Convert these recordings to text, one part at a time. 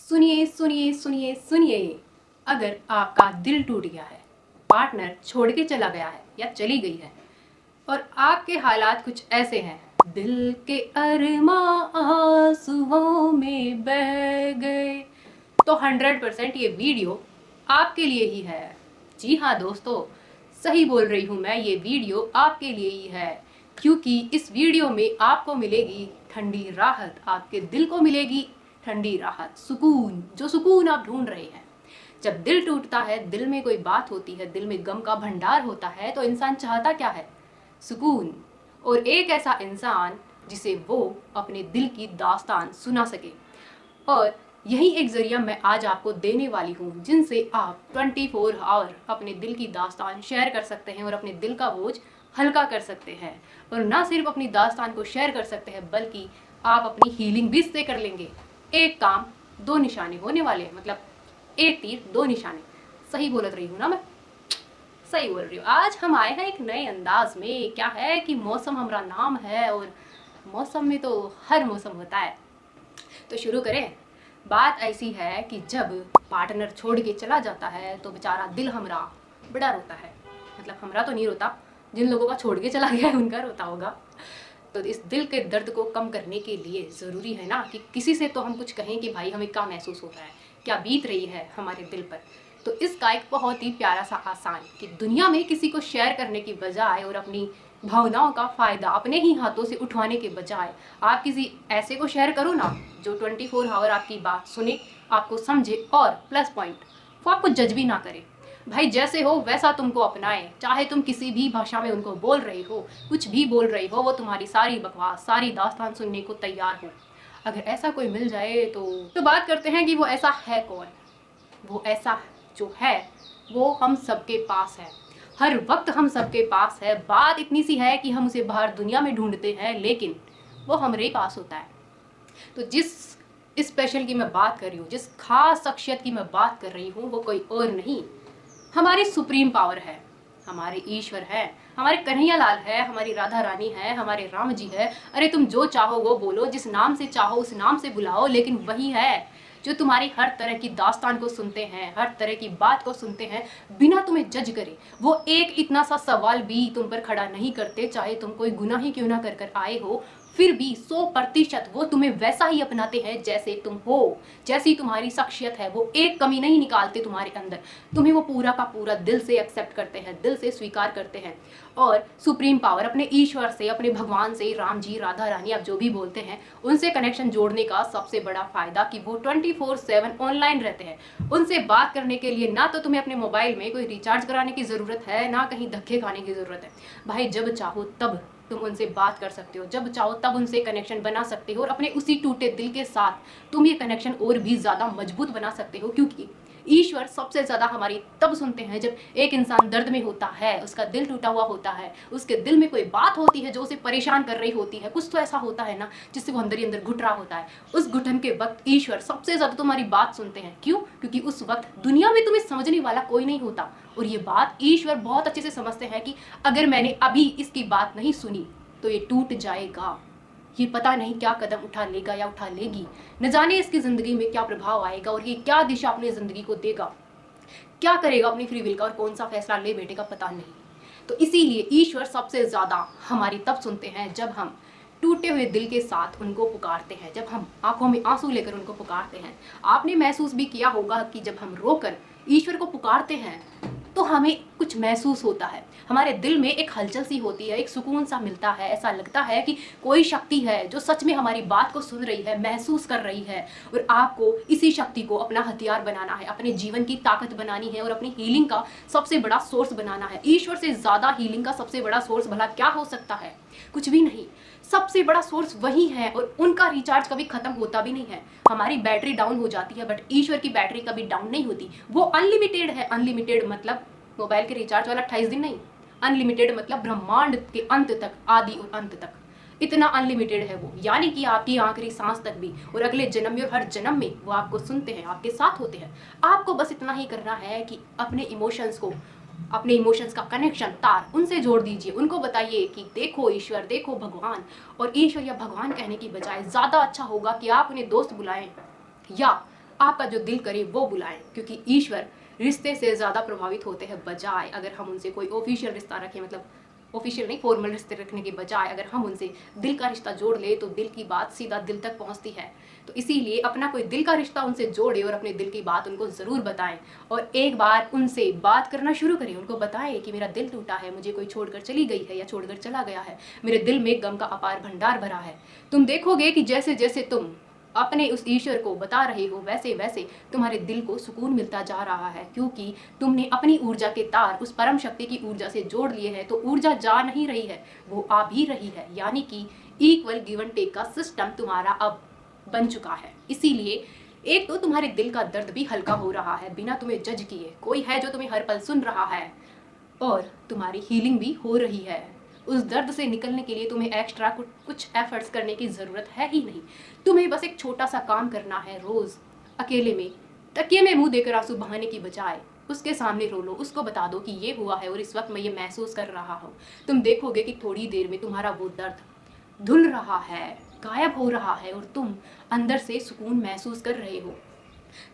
सुनिए सुनिए सुनिए सुनिए, अगर आपका दिल टूट गया है, पार्टनर छोड़ के चला गया है या चली गई है और आपके हालात कुछ ऐसे हैं, दिल के अरमां आंसुओं में बह गए, तो 100% ये वीडियो आपके लिए ही है। जी हाँ दोस्तों, सही बोल रही हूँ मैं, ये वीडियो आपके लिए ही है, क्योंकि इस वीडियो में आपको मिलेगी ठंडी राहत, आपके दिल को मिलेगी ठंडी राहत, सुकून, जो सुकून आप ढूंढ रहे हैं। जब दिल टूटता है, दिल में कोई बात होती है, दिल में गम का भंडार होता है, तो इंसान चाहता क्या है? सुकून, और एक ऐसा इंसान जिसे वो अपने दिल की दास्तान सुना सके। और यही एक जरिया मैं आज आपको देने वाली हूँ, जिनसे आप 24 आवर अपने दिल की दास्तान शेयर कर सकते हैं और अपने दिल का बोझ हल्का कर सकते हैं। और ना सिर्फ अपनी दास्तान को शेयर कर सकते हैं, बल्कि आप अपनी हीलिंग भी इससे कर लेंगे। एक काम दो निशाने होने वाले हैं, मतलब एक तीर दो निशाने। सही बोल रही हूँ ना मैं? सही बोल रही हूँ। आज हम आए हैं एक नए अंदाज में। क्या है कि मौसम हमारा नाम है, और मौसम में तो हर मौसम होता है। तो शुरू करें। बात ऐसी है कि जब पार्टनर छोड़ के चला जाता है तो बेचारा दिल हमरा बड़ा रोता है। मतलब हमरा तो नहीं रोता, जिन लोगों का छोड़ के चला गया है उनका रोता होगा। तो इस दिल के दर्द को कम करने के लिए ज़रूरी है ना कि किसी से तो हम कुछ कहें कि भाई हमें क्या महसूस हो रहा है, क्या बीत रही है हमारे दिल पर। तो इसका एक बहुत ही प्यारा सा आसान कि दुनिया में किसी को शेयर करने की बजाय और अपनी भावनाओं का फ़ायदा अपने ही हाथों से उठवाने के बजाय आप किसी ऐसे को शेयर करो ना जो 24 आवर आपकी बात सुने, आपको समझे, और प्लस पॉइंट, वो आपको जज भी ना करे। भाई जैसे हो वैसा तुमको अपनाए, चाहे तुम किसी भी भाषा में उनको बोल रही हो, कुछ भी बोल रही हो, वो तुम्हारी सारी बकवास, सारी दास्तान सुनने को तैयार हो। अगर ऐसा कोई मिल जाए तो बात करते हैं कि वो ऐसा है कौन। वो ऐसा जो है वो हम सबके पास है, हर वक्त हम सबके पास है। बात इतनी सी है कि हम उसे बाहर दुनिया में ढूंढते हैं, लेकिन वो हमारे पास होता है। तो जिस स्पेशल की मैं बात कर रही हूँ, जिस खास शख्सियत की मैं बात कर रही हूँ, वो कोई और नहीं, हमारी सुप्रीम पावर है, हमारे ईश्वर है, हमारे कन्हैया लाल है, हमारी राधा रानी है, हमारे राम जी है। अरे तुम जो चाहो वो बोलो, जिस नाम से चाहो उस नाम से बुलाओ, लेकिन वही है जो तुम्हारी हर तरह की दास्तान को सुनते हैं, हर तरह की बात को सुनते हैं, बिना तुम्हें जज करे। वो एक इतना सा सवाल भी तुम पर खड़ा नहीं करते, चाहे तुम कोई गुनाह ही क्यों ना कर कर आए हो, फिर भी 100% वो तुम्हें वैसा ही अपनाते हैं जैसे तुम हो, जैसी तुम्हारी शख्सियत है। वो एक कमी नहीं निकालते तुम्हारे अंदर, तुम्हें वो पूरा का पूरा दिल से एक्सेप्ट करते हैं, दिल से स्वीकार करते हैं। और सुप्रीम पावर अपने ईश्वर से, अपने भगवान से, राम जी, राधा रानी, आप जो भी बोलते हैं, उनसे कनेक्शन जोड़ने का सबसे बड़ा फायदा कि वो 24/7 ऑनलाइन रहते हैं। उनसे बात करने के लिए ना तो तुम्हें अपने मोबाइल में कोई रिचार्ज कराने की ज़रूरत है, ना कहीं धक्के खाने की ज़रूरत है। भाई जब चाहो तब तुम उनसे बात कर सकते हो, जब चाहो तब उनसे कनेक्शन बना सकते हो, और अपने उसी टूटे दिल के साथ तुम ये कनेक्शन और भी ज़्यादा मजबूत बना सकते हो। क्योंकि ईश्वर सबसे ज़्यादा हमारी तब सुनते हैं जब एक इंसान दर्द में होता है, उसका दिल टूटा हुआ होता है, उसके दिल में कोई बात होती है जो उसे परेशान कर रही होती है, कुछ तो ऐसा होता है ना जिससे वो अंदर ही अंदर घुट रहा होता है। उस घुटन के वक्त ईश्वर सबसे ज़्यादा तुम्हारी बात सुनते हैं। क्यों? क्योंकि उस वक्त दुनिया में तुम्हें समझने वाला कोई नहीं होता, और ये बात ईश्वर बहुत अच्छे से समझते हैं कि अगर मैंने अभी इसकी बात नहीं सुनी तो ये टूट जाएगा, ये पता नहीं क्या कदम उठा लेगा या उठा लेगी, न जाने इसकी ज़िंदगी में क्या प्रभाव आएगा, और ये क्या दिशा अपनी ज़िंदगी को देगा, क्या करेगा अपनी फ्री विल का, और कौन सा फैसला ले बैठेगा पता नहीं। तो इसीलिए ईश्वर सबसे ज़्यादा हमारी तब सुनते हैं जब हम टूटे हुए दिल के साथ उनको पुकारते हैं, जब हम आंखों में आंसू लेकर उनको पुकारते हैं। आपने महसूस भी किया होगा कि जब हम रोकर ईश्वर को पुकारते हैं तो हमें कुछ महसूस होता है, हमारे दिल में एक हलचल सी होती है, एक सुकून सा मिलता है। ऐसा लगता है कि कोई शक्ति है जो सच में हमारी बात को सुन रही है, महसूस कर रही है, और आपको इसी शक्ति को अपना हथियार बनाना है, अपने जीवन की ताकत बनानी है, और अपनी हीलिंग का सबसे बड़ा सोर्स बनाना है। ईश्वर से ज़्यादा हीलिंग का सबसे बड़ा सोर्स भला क्या हो सकता है? कुछ भी नहीं। सबसे बड़ा सोर्स वही है, और उनका रिचार्ज कभी खत्म होता भी नहीं है। हमारी बैटरी डाउन हो जाती है, बट ईश्वर की बैटरी कभी डाउन नहीं होती। वो अनलिमिटेड है। अनलिमिटेड मतलब मोबाइल के रिचार्ज वाला 28 दिन नहीं, अनलिमिटेड मतलब ब्रह्मांड के अंत तक, आदि और अंत तक, इतना अनलिमिटेड है वो। यानी कि आपकी आखिरी सांस तक भी, और अगले जन्म में और हर जन्म में वो आपको सुनते हैं, आपके साथ होते हैं। आपको बस इतना ही करना है कि अपने इमोशंस को, अपने इमोशंस का कनेक्शन, तार उनसे जोड़ दीजिए। उनको बताइए कि देखो ईश्वर, देखो भगवान। और ईश्वर या भगवान कहने की बजाय ज़्यादा अच्छा होगा कि आप उन्हें दोस्त बुलाएं, या आपका जो दिल करे वो बुलाएं, क्योंकि ईश्वर रिश्ते से ज़्यादा प्रभावित होते हैं बजाय अगर हम उनसे कोई ऑफिशियल रिश्ता रखें, मतलब ऑफिशियल नहीं, फॉर्मल रिश्ते रखने के बजाय अगर हम उनसे दिल का रिश्ता जोड़ ले तो दिल की बात सीधा दिल तक पहुंचती है। तो इसीलिए अपना कोई दिल का रिश्ता उनसे जोड़े और अपने दिल की बात उनको ज़रूर बताएं, और एक बार उनसे बात करना शुरू करें। उनको बताएं कि मेरा दिल टूटा है, मुझे कोई छोड़कर चली गई है या छोड़कर चला गया है, मेरे दिल में गम का अपार भंडार भरा है। तुम देखोगे कि जैसे जैसे तुम अपने उस ईश्वर को बता रहे हो वैसे वैसे तुम्हारे दिल को सुकून मिलता जा रहा है, क्योंकि तुमने अपनी ऊर्जा के तार उस परम शक्ति की ऊर्जा से जोड़ लिए हैं। तो ऊर्जा जा नहीं रही है, वो आ भी रही है, यानी कि इक्वल गिव एंड टेक का सिस्टम तुम्हारा अब बन चुका है। इसीलिए एक तो तुम्हारे दिल का दर्द भी हल्का हो रहा है बिना तुम्हें जज किए, कोई है जो तुम्हें हर पल सुन रहा है, और तुम्हारी हीलिंग भी हो रही है। उस दर्द से निकलने के लिए तुम्हें एक्स्ट्रा कुछ एफर्ट्स करने की ज़रूरत है ही नहीं। तुम्हें बस एक छोटा सा काम करना है, रोज़ अकेले में तकिए में मुंह देकर आंसू बहाने की बजाय उसके सामने रो लो, उसको बता दो कि ये हुआ है और इस वक्त मैं ये महसूस कर रहा हूँ। तुम देखोगे कि थोड़ी देर में तुम्हारा वो दर्द धुल रहा है, गायब हो रहा है, और तुम अंदर से सुकून महसूस कर रहे हो।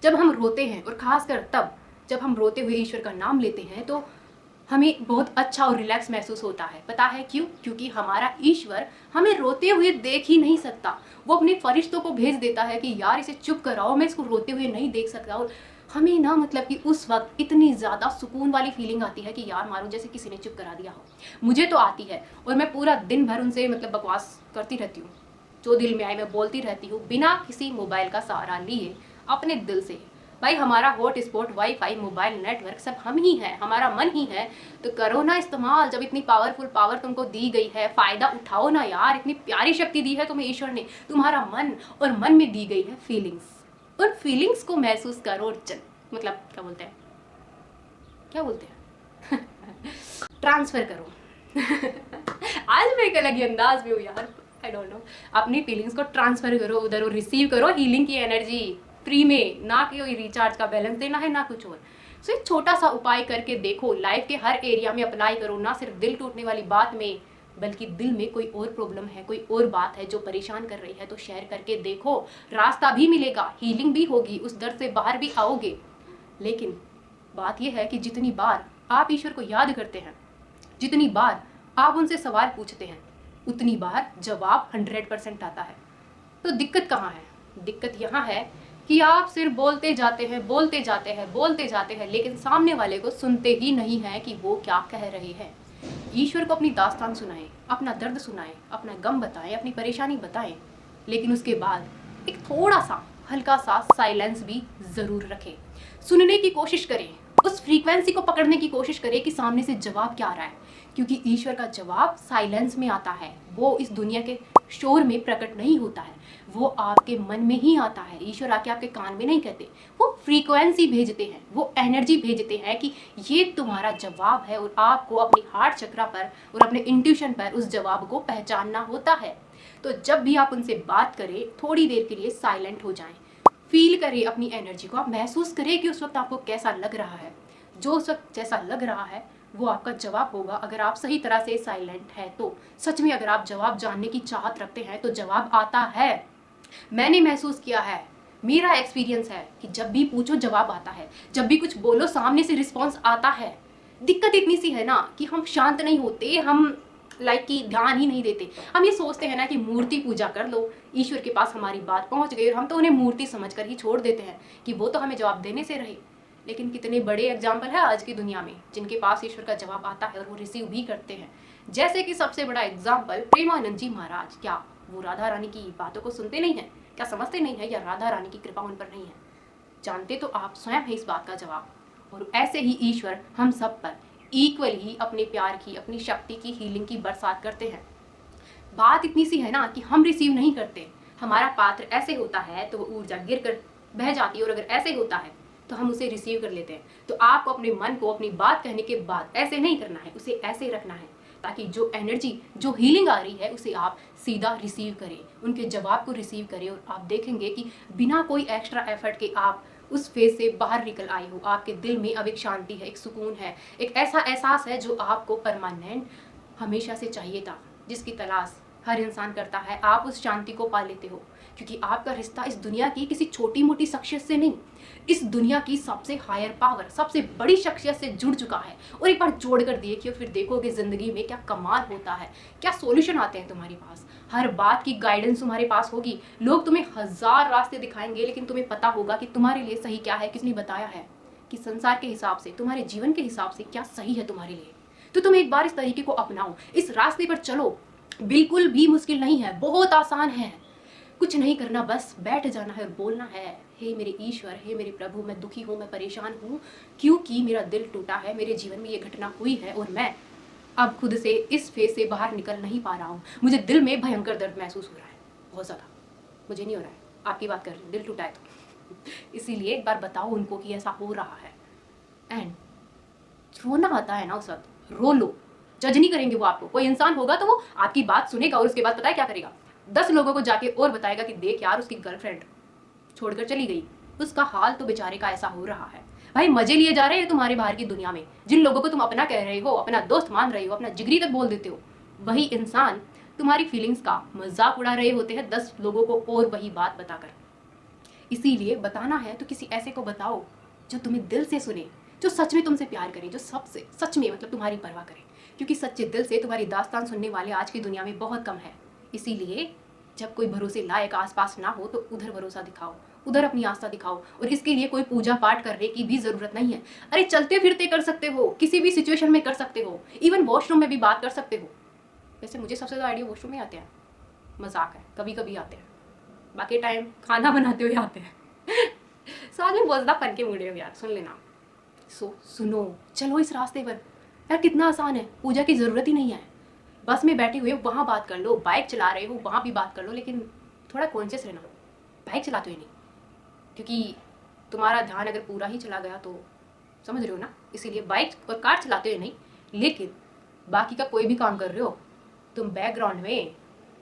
जब हम रोते हैं, और ख़ासकर तब जब हम रोते हुए ईश्वर का नाम लेते हैं, तो हमें बहुत अच्छा और रिलैक्स महसूस होता है। पता है क्यों? क्योंकि हमारा ईश्वर हमें रोते हुए देख ही नहीं सकता। वो अपने फरिश्तों को भेज देता है कि यार इसे चुप कराओ, मैं इसको रोते हुए नहीं देख सकता। और हमें ना मतलब कि उस वक्त इतनी ज़्यादा सुकून वाली फीलिंग आती है कि यार मारो जैसे किसी ने चुप करा दिया हो। मुझे तो आती है, और मैं पूरा दिन भर उनसे मतलब बकवास करती रहती हूँ, जो दिल में आए मैं बोलती रहती हूँ, बिना किसी मोबाइल का सहारा लिए, अपने दिल से। भाई हमारा hot spot, wifi, mobile network सब हम ही है, हमारा मन ही है। तो करो ना इस्तेमाल, जब इतनी पावरफुल पावर तुमको दी गई है, फ़ायदा उठाओ ना यार। इतनी प्यारी शक्ति दी है तुम्हें ईश्वर ने, तुम्हारा मन, और मन में दी गई है फीलिंग्स। उन फीलिंग्स को महसूस करो और मतलब क्या बोलते हैं ट्रांसफ़र करो आज मैं एक अलग ही अंदाज में हूँ यार, आई डोंट नो। अपनी फीलिंग्स को ट्रांसफ़र करो उधर, और रिसीव करो हीलिंग की एनर्जी फ्री में, ना कि कोई रिचार्ज का बैलेंस देना है ना कुछ और। सो एक छोटा सा उपाय करके देखो, लाइफ के हर एरिया में अप्लाई करो, ना सिर्फ दिल टूटने वाली बात में, बल्कि दिल में कोई और प्रॉब्लम है, कोई और बात है जो परेशान कर रही है, तो शेयर करके देखो, रास्ता भी मिलेगा, हीलिंग भी होगी, उस दर्द से बाहर भी आओगे। लेकिन बात यह है कि जितनी बार आप ईश्वर को याद करते हैं, जितनी बार आप उनसे सवाल पूछते हैं, उतनी बार जवाब 100% आता है। तो दिक्कत कहाँ है? दिक्कत यहाँ है कि आप सिर्फ बोलते जाते हैं, बोलते जाते हैं, बोलते जाते हैं, लेकिन सामने वाले को सुनते ही नहीं है कि वो क्या कह रहे हैं। ईश्वर को अपनी दास्तान सुनाएं, अपना दर्द सुनाएं, अपना गम बताएं, अपनी परेशानी बताएं, लेकिन उसके बाद एक थोड़ा सा हल्का सा साइलेंस भी ज़रूर रखें। सुनने की कोशिश करें, उस फ्रीक्वेंसी को पकड़ने की कोशिश करें कि सामने से जवाब क्या आ रहा है, क्योंकि ईश्वर का जवाब साइलेंस में आता है। वो इस दुनिया के शोर में प्रकट नहीं होता है, वो आपके मन में ही आता है। ईश्वर आके आपके कान में नहीं कहते, वो फ्रीक्वेंसी भेजते हैं, वो एनर्जी भेजते हैं कि ये तुम्हारा जवाब है, और आपको अपनी हार्ट चक्रा पर और अपने इंट्यूशन पर उस जवाब को पहचानना होता है। तो जब भी आप उनसे बात करें, थोड़ी देर के लिए साइलेंट हो जाएं, फील करें अपनी एनर्जी को, आप महसूस करें कि उस वक्त आपको कैसा लग रहा है। जो उस वक्त जैसा लग रहा है वो आपका जवाब होगा। अगर आप सही तरह से साइलेंट है तो सच में, अगर आप जवाब जानने की चाहत रखते हैं तो जवाब आता है। मैंने महसूस किया है, मेरा एक्सपीरियंस है कि जब भी पूछो जवाब आता है, जब भी कुछ बोलो सामने से रिस्पॉन्स आता है। दिक्कत इतनी सी है ना कि हम शांत नहीं होते, हम कि ध्यान ही नहीं देते। हम ये सोचते हैं ना कि मूर्ति पूजा कर लो, ईश्वर के पास हमारी बात पहुंच गई, और हम तो उन्हें मूर्ति समझकर ही छोड़ देते हैं कि वो तो हमें जवाब देने से रहे। लेकिन कितने बड़े एग्जाम्पल है आज की दुनिया में जिनके पास ईश्वर का जवाब आता है और वो रिसीव भी करते हैं। जैसे कि सबसे बड़ा एग्जाम्पल प्रेमानंद जी महाराज। क्या वो राधा रानी की बातों को सुनते नहीं हैं? क्या समझते नहीं है, या राधा रानी की कृपा उन पर नहीं है? जानते तो आप स्वयं है इस बात का जवाब। और ऐसे ही ईश्वर हम सब पर इक्वल ही अपने प्यार की, अपनी शक्ति की, हीलिंग की बरसात करते हैं। बात इतनी सी है ना कि हम रिसीव नहीं करते। हमारा पात्र ऐसे होता है तो वो ऊर्जा गिर कर बह जाती है, और अगर ऐसे होता है तो हम उसे रिसीव कर लेते हैं। तो आपको अपने मन को अपनी बात कहने के बाद ऐसे नहीं करना है, उसे ऐसे रखना है, ताकि जो एनर्जी, जो हीलिंग आ रही है उसे आप सीधा रिसीव करें, उनके जवाब को रिसीव करें, और आप देखेंगे कि बिना कोई एक्स्ट्रा एफर्ट के आप उस फेज से बाहर निकल आए हो। आपके दिल में अब एक शांति है, एक सुकून है, एक ऐसा एहसास है जो आपको परमानेंट हमेशा से चाहिए था, जिसकी तलाश हर इंसान करता है। आप उस शांति को पा लेते हो, क्योंकि आपका रिश्ता इस दुनिया की किसी छोटी मोटी शख्सियत से नहीं, इस दुनिया की सबसे हायर पावर, सबसे बड़ी शख्सियत से जुड़ चुका है। और एक बार जोड़ कर देखिए, फिर देखोगे जिंदगी में क्या कमाल होता है, क्या सॉल्यूशन आते हैं तुम्हारे पास। हर बात की गाइडेंस तुम्हारे पास होगी। लोग तुम्हें 1000 रास्ते दिखाएंगे, लेकिन तुम्हें पता होगा कि तुम्हारे लिए सही क्या है, किसने बताया है कि संसार के हिसाब से, तुम्हारे जीवन के हिसाब से क्या सही है तुम्हारे लिए। तो तुम एक बार इस तरीके को अपनाओ, इस रास्ते पर चलो। बिल्कुल भी मुश्किल नहीं है, बहुत आसान है। कुछ नहीं करना, बस बैठ जाना है और बोलना है, हे मेरे ईश्वर, हे मेरे प्रभु, मैं दुखी हूँ, मैं परेशान हूँ, क्योंकि मेरा दिल टूटा है, मेरे जीवन में ये घटना हुई है और मैं अब खुद से इस फेज से बाहर निकल नहीं पा रहा हूँ। मुझे दिल में भयंकर दर्द महसूस हो रहा है, बहुत ज़्यादा। मुझे नहीं हो रहा है, आपकी बात कर रही हूँ, दिल टूटा है तो इसीलिए एक बार बताओ उनको कि ऐसा हो रहा है। एंड रोना आता है ना, उस वक्त रो लो। जज नहीं करेंगे वो आपको। कोई इंसान होगा तो वो आपकी बात सुनेगा और उसके बाद पता है क्या करेगा, 10 लोगों को जाके और बताएगा कि देख यार, उसकी गर्लफ्रेंड छोड़कर चली गई, उसका हाल तो बेचारे का ऐसा हो रहा है। भाई मजे लिए जा रहे हैं तुम्हारे बाहर की दुनिया में। जिन लोगों को तुम अपना कह रहे हो, अपना दोस्त मान रहे हो, अपना जिगरी तक बोल देते हो, वही इंसान तुम्हारी फीलिंग्स का मजाक उड़ा रहे होते हैं 10 लोगों को और वही बात बताकर। इसीलिए बताना है तो किसी ऐसे को बताओ जो तुम्हें दिल से सुने, जो सच में तुमसे प्यार करे, जो सबसे सच में मतलब तुम्हारी परवाह करे। क्योंकि सच्चे दिल से तुम्हारी दास्तान सुनने वाले आज की दुनिया में बहुत कम है। इसीलिए जब कोई भरोसे लायक आसपास ना हो तो उधर भरोसा दिखाओ, उधर अपनी आस्था दिखाओ। और इसके लिए कोई पूजा पाठ करने की भी जरूरत नहीं है। अरे चलते फिरते कर सकते हो, किसी भी सिचुएशन में कर सकते हो, इवन वॉशरूम में भी बात कर सकते हो। वैसे मुझे सबसे ज़्यादा आइडिया वॉशरूम में आते हैं, मजाक है, कभी कभी आते हैं, बाकी टाइम खाना बनाते हुए आते हैं साथ में बहुत ज़्यादा फन के मूड है यार, सुन लेना। सुनो, चलो इस रास्ते पर। यार कितना आसान है, पूजा की ज़रूरत ही नहीं है। बस में बैठे हुए वहाँ बात कर लो, बाइक चला रहे हो वहाँ भी बात कर लो, लेकिन थोड़ा कॉन्शियस रहना। बाइक चलाते हुए नहीं, क्योंकि तुम्हारा ध्यान अगर पूरा ही चला गया तो समझ रहे हो ना। इसीलिए बाइक और कार चलाते हुए नहीं, लेकिन बाकी का कोई भी काम कर रहे हो तुम बैकग्राउंड में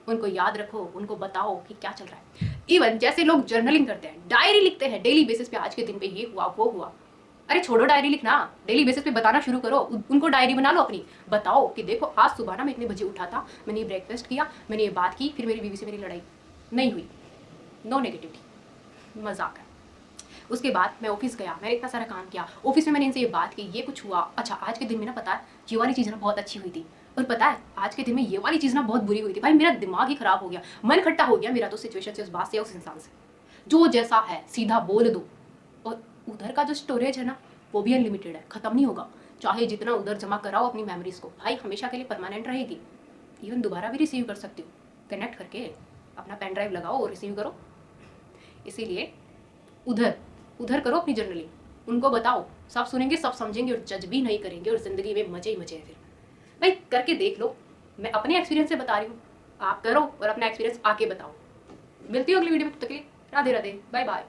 उनको याद रखो, उनको बताओ कि क्या चल रहा है। इवन जैसे लोग जर्नलिंग करते हैं, डायरी लिखते हैं डेली बेसिस पे, आज के दिन पे ये हुआ वो हुआ। अरे छोड़ो डायरी लिखना, डेली बेसिस पे बताना शुरू करो। उनको डायरी बना लो अपनी, बताओ कि देखो आज सुबह ना मैं इतने बजे उठा था, मैंने ये ब्रेकफास्ट किया, मैंने ये बात की, फिर मेरी बीवी से मेरी लड़ाई नहीं हुई, नो नेगेटिविटी, मजाक है। उसके बाद मैं ऑफिस गया, मैंने इतना सारा काम किया, ऑफिस में मैंने इनसे ये बात की, ये कुछ हुआ, अच्छा आज के दिन में ना पता है ये वाली चीज़ ना बहुत अच्छी हुई थी, और पता है आज के दिन में ये वाली चीज़ ना बहुत बुरी हुई थी। भाई मेरा दिमाग ही खराब हो गया, मन खट्टा हो गया मेरा तो सिचुएशन से, उस बात से, उस इंसान से। जो जैसा है सीधा बोल दो। और उधर का जो स्टोरेज है ना वो भी अनलिमिटेड है, ख़त्म नहीं होगा। चाहे जितना उधर जमा कराओ अपनी मेमोरीज को, भाई हमेशा के लिए परमानेंट रहेगी। इवन दोबारा भी रिसीव कर सकते हो, कनेक्ट करके अपना पेन ड्राइव लगाओ और रिसीव करो। इसीलिए उधर उधर करो अपनी जर्नलिंग, उनको बताओ, सब सुनेंगे, सब समझेंगे और जज भी नहीं करेंगे, और ज़िंदगी में मजे ही मजे हैं। फिर भाई करके देख लो, मैं अपने एक्सपीरियंस से बता रही हूँ, आप करो और अपना एक्सपीरियंस आके बताओ। मिलती हूँ अगली वीडियो में, तब तक के लिए राधे राधे, बाय बाय।